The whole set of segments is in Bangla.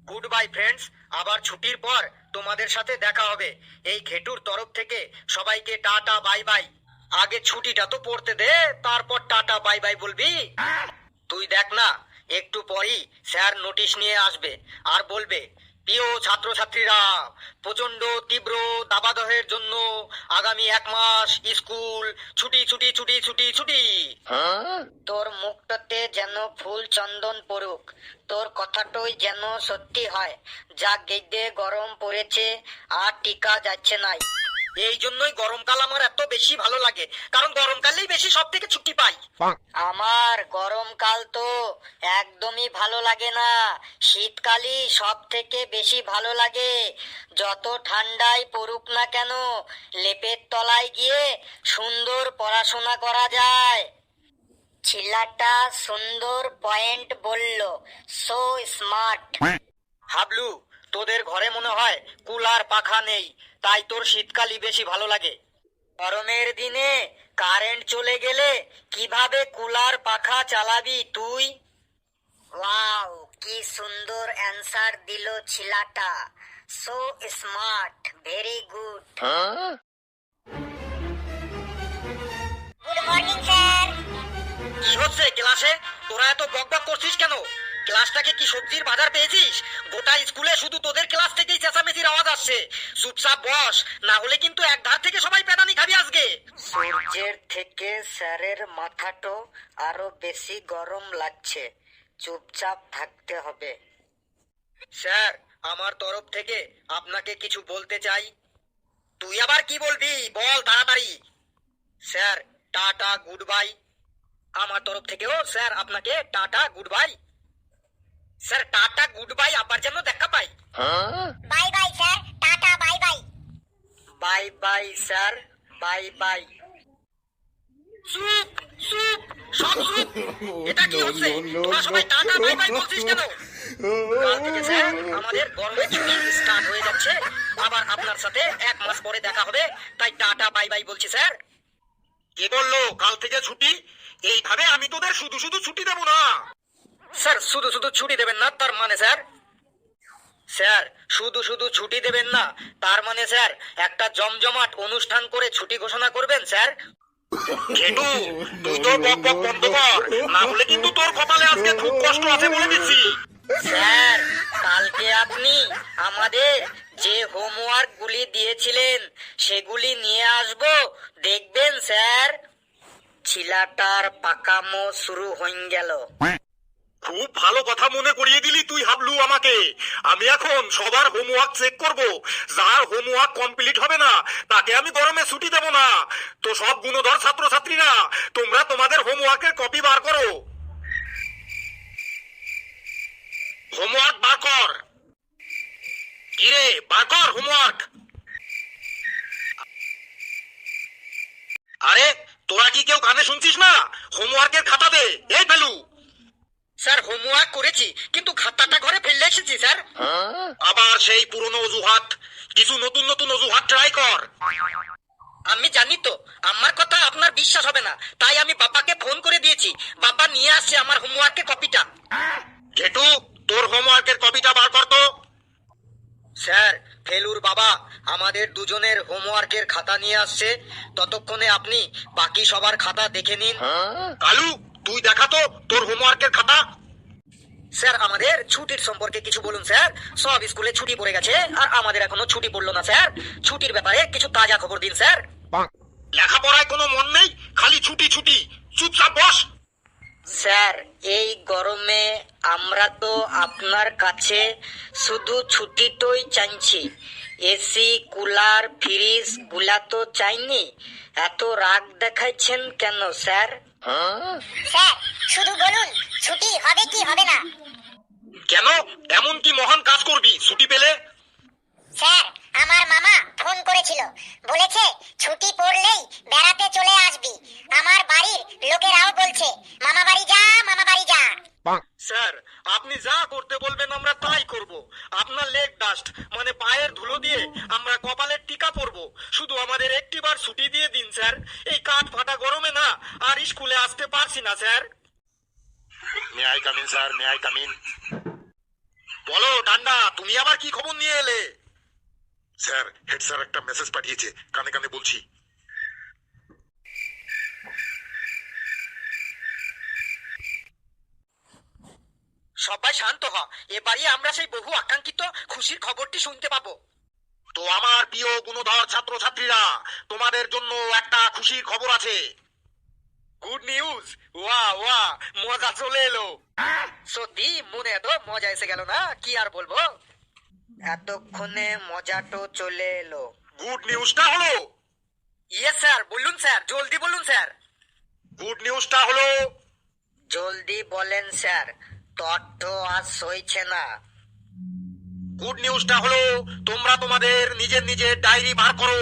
গুড বাই ফ্রেন্ডস, আবার ছুটির পর তোমাদের সাথে দেখা হবে। এই ঘেটুর তরফ থেকে সবাইকে টাটা বাই বাই। আগে ছুটিটা তো পড়তে দে, তারপর টাটা বাই বাই বলবি। তুই দেখ না, একটু পরই স্যার নোটিশ নিয়ে আসবে আর বলবে, প্রিয় ছাত্রছাত্রীরা, প্রচন্ড তীব্র দাবাদহের জন্য আগামী 1 মাস স্কুল ছুটি ছুটি ছুটি ছুটি ছুটি। তোর মুখটাতে যেন ফুল চন্দন পড়ুক, তোর কথাটাই যেন সত্যি হয়। যা গেদে গরম পড়েছে, আর টিকা যাচ্ছে নাই। এই জন্যই গরমকাল আমার এত বেশি ভালো লাগে, কারণ গরমকালেই বেশি সব থেকে ছুটি পাই। আমার গরমকাল তো একদমই ভালো লাগে না, শীতকালই সব থেকে বেশি ভালো লাগে। যত ঠান্ডাই পড়ুক না কেন, লেপের তলায় গিয়ে সুন্দর পড়াশোনা করা যায়। ছেলেটা সুন্দর পয়েন্ট বলল, সো স্মার্ট। হাবলু, তোদের ঘরে মনে হয় কুলার পাখা নেই, তাই তোর শীতকালই বেশি ভালো লাগে। গরমের দিনে কারেন্ট চলে গেলে কিভাবে কুলার পাখা চালাবি তুই? ওয়াও, কি সুন্দর অ্যান্সার দিল ছেলেটা। So smart, very good. Good morning sir. কি হচ্ছে ক্লাসে? তোরা এত বকবক করছিস কেন? ক্লাসটাকে কি সবজির বাজার পেয়েছিস? গোটা স্কুলে শুধু তোদের ক্লাস থেকেই চেঁচামেচির আওয়াজ আসছে। চুপচাপ বস, না হলে কিন্তু এক ধার থেকে সবাই পেদানি খাবি আজকে। সূর্যের থেকে স্যারের মাথাটা আরো বেশি গরম লাগছে, চুপচাপ থাকতে হবে। স্যার, আমার তরফ থেকে আপনাকে কিছু বলতে চাই। তুই আবার কি বলবি? বল তাড়াতাড়ি। Sir, tata good bye. আমার তরফ থেকেও স্যার আপনাকে tata good bye. Sir, tata good bye, আবার যেন দেখা পাই। Bye bye sir, tata bye bye. Bye bye sir, bye bye. চুপ চুপ, সব চুপ। এটা কি হচ্ছে? তোরা সবাই টাটা বাই বাই বলছিস কেন? কাল থেকে স্যার আমাদের গরমের ছুটি স্টার্ট হয়ে যাচ্ছে, আবার আপনার সাথে 1 মাস পরে দেখা হবে, তাই টাটা বাই বাই বলছি স্যার। কে বললো কাল থেকে ছুটি? এইভাবে আমি তোদের শুধু শুধু ছুটি দেব না। স্যার, শুধু শুধু ছুটি দেবেন না তার মানে স্যার? স্যার, শুধু শুধু ছুটি দেবেন না তার মানে স্যার একটা জমজমাট অনুষ্ঠান করে ছুটি ঘোষণা করবেন স্যার। ঘেটু, তুই তোর বকবক বন্ধ কর, না হলে কিন্তু তোর কপালে আজকে খুব কষ্ট আছে বলে দিচ্ছি। স্যার, কালকে আপনি আমাদের যে হোমওয়ার্ক গুলি দিয়েছিলেন সেগুলি নিয়ে আসবো, দেখবেন স্যার। ছিলাটার পাকামো শুরু হয়ে গেল। খুব ভালো কথা মনে করিয়ে দিলি তুই হাবলু আমাকে। আমি এখন সবার হোমওয়ার্ক চেক করব, যার হোমওয়ার্ক কমপ্লিট হবে না তাকে আমি গরমে ছুটি দেব না। তো সব গুণধর ছাত্রছাত্রীরা, তোমরা তোমাদের হোমওয়ার্কের কপি বার করো। হোমওয়ার্ক বার কর। কিরে, বার কর হোমওয়ার্ক। আরে, তোরা কি কেউ কানে শুনছিস না? হোমওয়ার্কের খাতা দে। এই ফেলু। স্যার, হোমওয়ার্ক করেছি, কিন্তু খাতাটা ঘরে ফেলে এসেছি স্যার। আবার সেই পুরনো অজুহাত? কিছু নতুন নতুন অজুহাত ট্রাই কর। আমি জানি তো আমার কথা আপনার বিশ্বাস হবে না, তাই আমি বাবাকে ফোন করে দিয়েছি, বাবা নিয়ে আসছে আমার হোমওয়ার্কের কপিটা। ঘেটু, তোর হোমওয়ার্কের কপিটা বার কর তো। স্যার, ফেলুর বাবা আমাদের দুজনের হোমওয়ার্কের খাতা নিয়ে আসছে, ততক্ষণে আপনি বাকি সবার খাতা দেখে নিন। কালু, তুই দেখা তো তোর হোমওয়ার্কের খাতা। স্যার, আমাদের ছুটির সম্পর্কে কিছু বলুন স্যার। সব স্কুলে ছুটি পড়ে গেছে, আর আমাদের এখনো ছুটি পড়লো না স্যার। ছুটির ব্যাপারে কিছু তাজা খবর দিন স্যার। লেখাপড়ায় কোনো মন নেই, খালি ছুটি ছুটি। চুপচাপ বস। স্যার, এই গরমে আমরা তো আপনার কাছে শুধু ছুটিটাই চাইছি, এসি কুলার ফ্রিজ গুলা তো চাইনি। এত রাগ দেখাইছেন কেন স্যার? স্যার, শুধু বলুন ছুটি হবে কি হবে না। কেন, এমন কি মহান কাজ করবি ছুটি পেলে? স্যার, আমার মামা ফোন করেছিল, বলেছে ছুটি পড়লেই বেড়াতে চলে আসবি। আমার বাড়ির লোকেরাও বলছে মামা বাড়ি যা, মামা বাড়ি যা। স্যার, আপনি যা করতে বলবেন আমরা তাই করব। আপনার লেগ ডাস্ট মানে পায়ের ধুলো দিয়ে আমরা কপালের টিকা পরবো। শুধু আমাদের একটিবার ছুটি দিয়ে দিন স্যার। এই কাঠ ফাটা গরমে না আর স্কুলে আসতে পারছি না sir. May I come in sir, may I come in. বলো ডান্ডি। পান্ডা, তুমি আবার কি খবর নিয়ে এলে? স্যার, হেড স্যার একটা মেসেজ পাঠিয়েছে, কানে কানে বলছি। সবাই শান্ত হ, এবারই আমরা সেই বহু আকাঙ্ক্ষিত খুশির খবরটি শুনতে পাবো। তো আমার প্রিয় গুণধর ছাত্রছাত্রীরা, তোমাদের জন্য একটা খুশির খবর আছে। Good news! ওয়া ওয়া, মজা চলে এলো। সত্যি মনে এত মজা এসে গেল না, কি আর বলবো। এতক্ষণে মজা তো চলে এলো। গুড নিউজটা হলো, ইয়েস স্যার, বলুন স্যার, জলদি বলুন স্যার। গুড নিউজটা হলো, জলদি বলেন স্যার, তথ্য আর সইছে না। গুড নিউজটা হলো, তোমরা তোমাদের নিজের নিজের ডায়েরি বার করো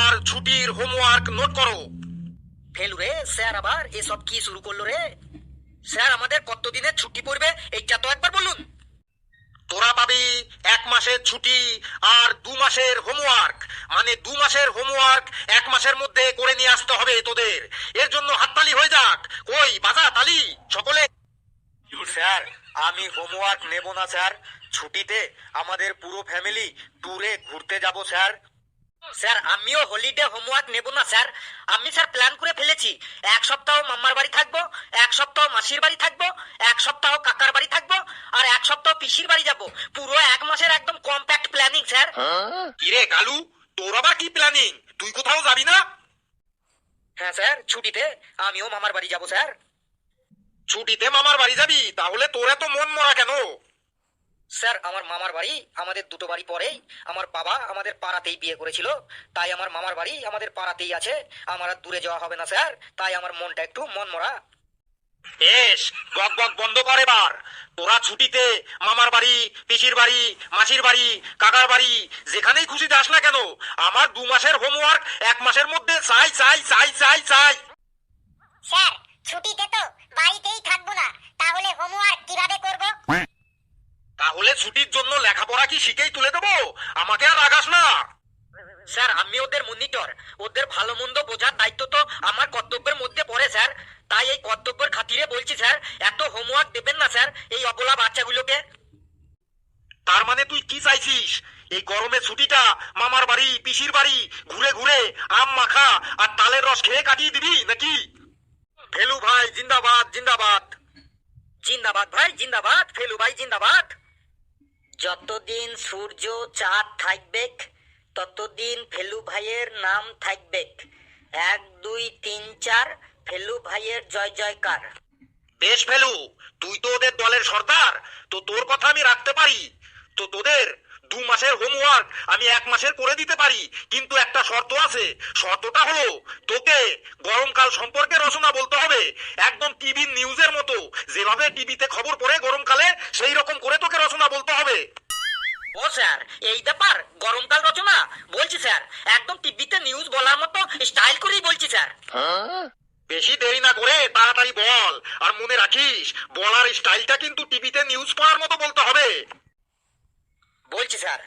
আর ছুটির হোমওয়ার্ক নোট করো। ফেলু রে, স্যার আবার এসব কি শুরু করলো রে? স্যার, আমাদের কত দিনের ছুটি পড়বে এইটা তো একবার বলুন। তোরা পাবি 1 মাসের ছুটি আর 2 মাসের হোমওয়ার্ক। মানে 2 মাসের হোমওয়ার্ক 1 মাসের মধ্যে করে নিয়ে আসতে হবে তোদের। এর জন্য হাততালি হয়ে যাক। কই বাজা তালি সকলে। স্যার, আমি হোমওয়ার্ক নেব না স্যার। ছুটিতে আমাদের পুরো ফ্যামিলি ট্যুরে ঘুরতে যাব স্যার। স্যার, আমিও হলিডে হোমওয়ার্ক নেব না স্যার। আমি স্যার প্ল্যান করে ফেলেছি, 1 সপ্তাহ মামার বাড়ি থাকবো, 1 সপ্তাহ মাসির বাড়ি থাকবো, 1 সপ্তাহ কাকার বাড়ি থাকবো, আর 1 সপ্তাহ পিসির বাড়ি যাব। পুরো 1 মাসের একদম কম্প্যাক্ট প্ল্যানিং স্যার। কিরে কালু, তোর আবার কি প্ল্যানিং? তুই কোথাও যাবি না? হ্যাঁ স্যার, ছুটিতে আমিও মামার বাড়ি যাব স্যার। ছুটিতে মামার বাড়ি যাবি? তাহলে তোর এত মন মরা কেন? স্যার, আমার মামার বাড়ি আমাদের দুটো বাড়ি পরেই। আমার বাবা আমাদের পাড়াতেই বিয়ে করেছিল, তাই আমার মামার বাড়ি আমাদের পাড়াতেই আছে। আমার আর দূরে যাওয়া হবে না স্যার, তাই আমার মনটা একটু মনমরা। বেশ, বক বক বন্ধ কর এবার। তোরা ছুটিতে মামার বাড়ি, পিসির বাড়ি, মাসির বাড়ি, কাকার বাড়ি, যেখানেই খুশি যাস না কেন, আমার 2 মাসের হোমওয়ার্ক 1 মাসের মধ্যে চাই চাই চাই চাই চাই। স্যার, ছুটিতে তো বাড়িতেই থাকবো না, তাহলে হোমওয়ার্ক কিভাবে করব? তাহলে ছুটির জন্য লেখাপড়া কি শিখেই তুলে দেবো? আমাকে আর রাগাস না। স্যার, আমি ওদের মনিটর, ওদের ভালো মন্দ বোঝার দায়িত্ব তো আমার কর্তব্যের মধ্যে পড়ে স্যার। তাই এই কর্তব্যের খাতিরে বলছি স্যার, এত হোমওয়ার্ক দেবেন না স্যার এই অবলা বাচ্চাগুলোকে। তার মানে তুই কি চাইছিস? এই গরমে ছুটিটা মামার বাড়ি, পিসির বাড়ি ঘুরে ঘুরে আম মাখা আর তালের রস খেয়ে কাটিয়ে দিবি নাকি? ফেলু ভাই জিন্দাবাদ, জিন্দাবাদ। জিন্দাবাদ ভাই জিন্দাবাদ, ফেলু ভাই জিন্দাবাদ। যতদিন সূর্য চাঁদ থাকবে, ততদিন ফেলু ভাইয়ের নাম থাকবে। 1 2 3 4, ফেলু ভাইয়ের জয় জয়কার। বেশ ফেলু, তুই তো ওদের দলের সর্দার, তো তোর কথা আমি রাখতে পারি। তো তোদের 2 মাসের হোমওয়ার্ক আমি 1 মাসের করে দিতে পারি, কিন্তু একটা শর্ত আছে। শর্তটা হলো, তোকে গরমকাল সম্পর্কে রচনা বলতে হবে, একদম টিভি নিউজের মতো। যেভাবে টিভিতে খবর পড়ে গরমকালে, সেই রকম করে তোকে রচনা বলতে হবে। ও স্যার, এই ব্যাপার? গরমকাল রচনা বলছি স্যার, একদম টিভিতে নিউজ বলার মতো স্টাইল করেই বলছি স্যার। বেশি দেরি না করে তাড়াতাড়ি বল, আর মনে রাখিস বলার স্টাইলটা কিন্তু টিভিতে নিউজ পড়ার মতো বলতে হবে। বলছি স্যার।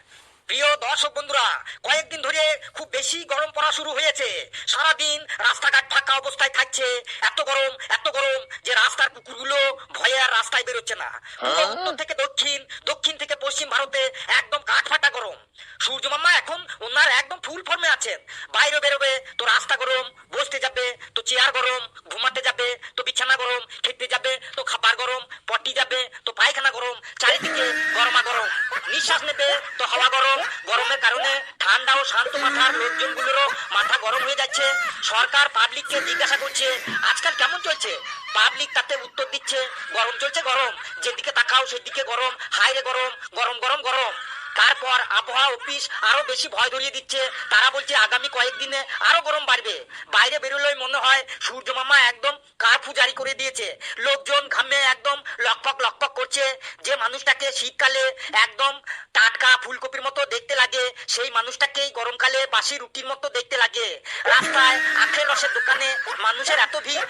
প্রিয় দর্শক বন্ধুরা, কয়েকদিন ধরে খুব বেশি গরম পড়া শুরু হয়েছে। সারাদিন রাস্তাঘাট ফাঁকা অবস্থায় থাকছে। এত গরম যে রাস্তার কুকুরগুলো ভয়ে আর রাস্তায় বেরোচ্ছে না। পুরো উত্তর থেকে দক্ষিণ, দক্ষিণ থেকে পশ্চিম ভারতে একদম কাঠ ফাটা গরম। সূর্য মামা এখন ওনার একদম ফুল ফর্মে আছেন। বাইরে বেরোবে তো রাস্তা গরম, বসতে যাবে তো চেয়ার গরম, ঘুমাতে যাবে তো বিছানা গরম, খেতে যাবে তো খাবার গরম, পটি যাবে তো পায়খানা গরম, চারিদিকে গরমা গরম। নিঃশ্বাস নেবে তো হাওয়া গরম। গরমের কারণে ঠান্ডা ও শান্ত মাথার লোকজনগুলোরও মাথা গরম হয়ে যাচ্ছে। সরকার পাবলিককে জিজ্ঞাসা করছে আজকাল কেমন চলছে। পাবলিক তাতে উত্তর দিচ্ছে গরম চলছে গরম, যেদিকে তাকাও সেদিকে গরম, হাইরে গরম, গরম গরম গরম। তারপর আবহাওয়া অফিস আরো বেশি ভয় ধরিয়ে দিচ্ছে। তারা বলছে আগামী কয়েকদিনে আরো গরম বাড়বে। বাইরে বেরোলেই মনে হয় সূর্য মামা একদম কারফিউ জারি করে দিয়েছে। লোকজন ঘামে একদম লকপক লকপক করছে। যে মানুষটাকে শীতকালে একদম টাটকা ফুলকপির মতো দেখতে লাগে, সেই মানুষটাকেই গরমকালে বাসি রুটির মতো দেখতে লাগে। রাস্তায় আখের রসের দোকানে মানুষের এত ভিড়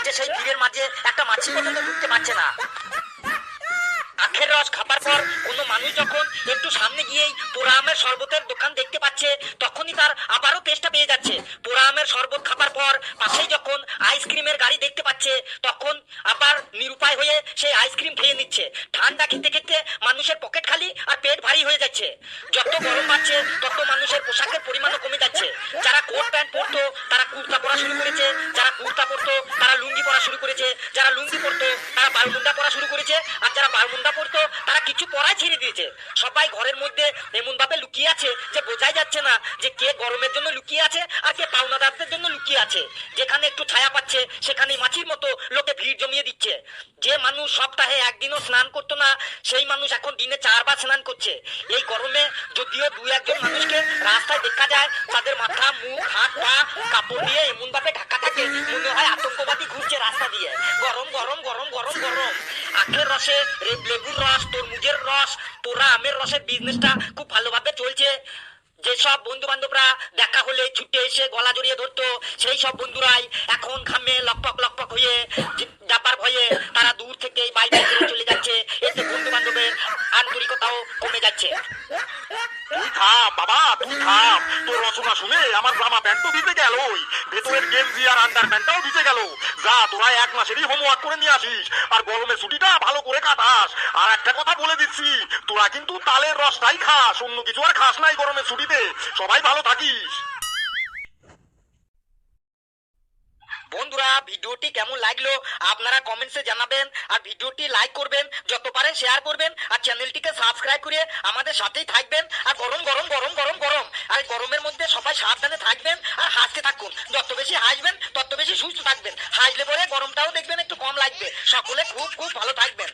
যে সেই ভিড়ের মাঝে একটা মাছি পর্যন্ত ঢুকতে পারছে না। আখের রস খাবার পর কোনো মানুষ যখন একটু সামনে গিয়েই পোড়া আমের শরবতের দোকান দেখতে পাচ্ছে তখনই তার আবারও তেষ্টা পেয়ে যাচ্ছে। পোড়া আমের শরবত খাবার পর পাশেই যখন আইসক্রিমের গাড়ি দেখতে পাচ্ছে তখন আবার নিরুপায় হয়ে সেই আইসক্রিম খেয়ে নিচ্ছে। ঠান্ডা খেতে খেতে মানুষের পকেট খালি আর পেট ভারী হয়ে যাচ্ছে। যত গরম বাড়ছে তত মানুষের পোশাকের পরিমাণও কমে যাচ্ছে। যারা কোট প্যান্ট পরতো তারা কুর্তা পরা শুরু করেছে, যারা কুর্তা পরতো তারা লুঙ্গি পরা শুরু করেছে, যারা লুঙ্গি পরতো তারা বারমুন্ডা পরা শুরু করেছে, আর যারা বারমুন্ডা পরতো তারা কিছু পরাই ছেড়ে দিয়েছে। সবাই ঘরের মধ্যে এমন ভাবে লুকিয়ে আছে যে বোঝাই যাচ্ছে না যে কে গরমের জন্য লুকিয়ে আছে আর কে পাওনাদারদের জন্য লুকিয়ে আছে। যেখানে একটু ছায়া পাচ্ছে সেখানে মাছির মতো লোকে ভিড় জমিয়ে দিচ্ছে। যে মানুষ সপ্তাহে একদিনও স্নান করতো না সেই মানুষ এখন দিনে 4 বার স্নান করছে। এই গরমে যদিও 2-1 মানুষকে রাস্তায় দেখা যায় তাদের মাথা মুখ হাত পা কাপড় দিয়ে এমন ভাবে ঢাকা থাকে মনে হয় আতঙ্কবাদী ঘুরছে রাস্তা দিয়ে। গরম গরম গরম গরম গরম। আখের রসে লেবুর রস, তরমুজের রস, পোড়া আমের রসের বিজনেসটা খুব ভালোভাবে চলছে। যেসব বন্ধু বান্ধবরা দেখা হলে ছুটে এসে গলা জড়িয়ে ধরতো সেই সব বন্ধুরাই এখন ঘামে লকপক হয়ে যাবার ভয়ে তারা দূর থেকে বাই বাই করে চলে যাচ্ছে। এতে বন্ধু বান্ধবের আন্তরিকতাও কমে যাচ্ছে। তুই থাম বাবা, তুই থাম। তোর রচনা শুনে আমার জামা প্যান্ট তো দিতে গেলই, ভেতরের গেঞ্জি আর আন্ডার প্যান্টটাও দিতে গেল। যা তোরা 1 মাসেরই হোমওয়ার্ক করে নিয়ে আসিস আর গরমের ছুটিটা ভালো করে কাটাস। আর একটা কথা বলে দিচ্ছি, তোরা কিন্তু তালের রসটাই খাস, অন্য কিছু আর খাস নাই গরমের ছুটিতে। সবাই ভালো থাকিস। বন্ধুরা ভিডিওটি কেমন লাগলো আপনারা কমেন্টসে জানাবেন, আর ভিডিওটি লাইক করবেন, যত পারেন শেয়ার করবেন, আর চ্যানেলটিকে সাবস্ক্রাইব করে আমাদের সাথেই থাকবেন। আর গরম গরম গরম গরম গরম আর গরমের মধ্যে সবাই সাবধানে থাকবেন আর হাসতে থাকুন। যত বেশি হাসবেন তত বেশি সুস্থ থাকবেন। হাসলে পরে গরমটাও দেখবেন একটু কম লাগবে। সকলে খুব খুব ভালো থাকবেন।